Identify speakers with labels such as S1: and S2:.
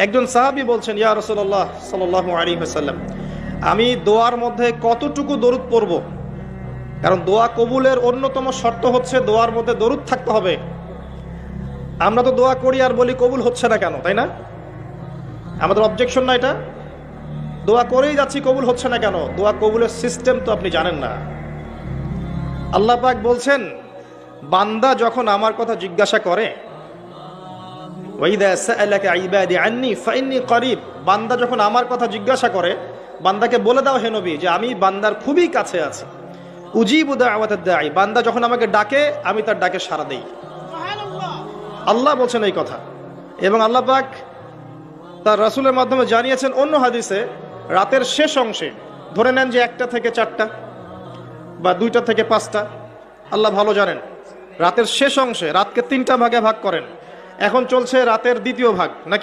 S1: একজন সাহাবী বলছেন, ইয়া রাসূলুল্লাহ সাল্লাল্লাহু আলাইহি ওয়াসাল্লাম, আমি দোয়ার মধ্যে কতটুকু দরুদ পড়ব? কারণ দোয়া কবুলের অন্যতম শর্ত হচ্ছে দোয়ার মধ্যে দরুদ থাকতে হবে। আমরা তো দোয়া করি আর বলি কবুল হচ্ছে না কেন, তাই না? আমাদের অবজেকশন না এটা? দোয়া করেই যাচ্ছি, কবুল হচ্ছে না কেন? দোয়া কবুলের সিস্টেম তো আপনি জানেন না। আল্লাহ পাক বলছেন, বান্দা যখন আমার কথা জিজ্ঞাসা করে, ওয়াইদা সাআলাকা ইবাদি আন্নী ফাইন্নী করিব, বান্দা যখন আমার কথা জিজ্ঞাসা করে, বান্দাকে বলে দাও হে নবী যে আমি বান্দার খুবই কাছে আছি। উজিবু দাওয়াতাদ দাঈ, বান্দা যখন আমাকে ডাকে আমি তার ডাকে সাড়া দেই। আল্লাহ বলছেন এই কথা। এবং আল্লাহ পাক তার রাসূলের মাধ্যমে জানিয়েছেন অন্য হাদিসে, রাতের শেষ অংশে, ধরে নেন যে 1টা থেকে 4টা বা 2টা থেকে 5টা, আল্লাহ ভালো জানেন, রাতের শেষ অংশে রাতকে 3টা ভাগে ভাগ করেন। এখন চলছে রাতের 2য় ভাগ, নাকি?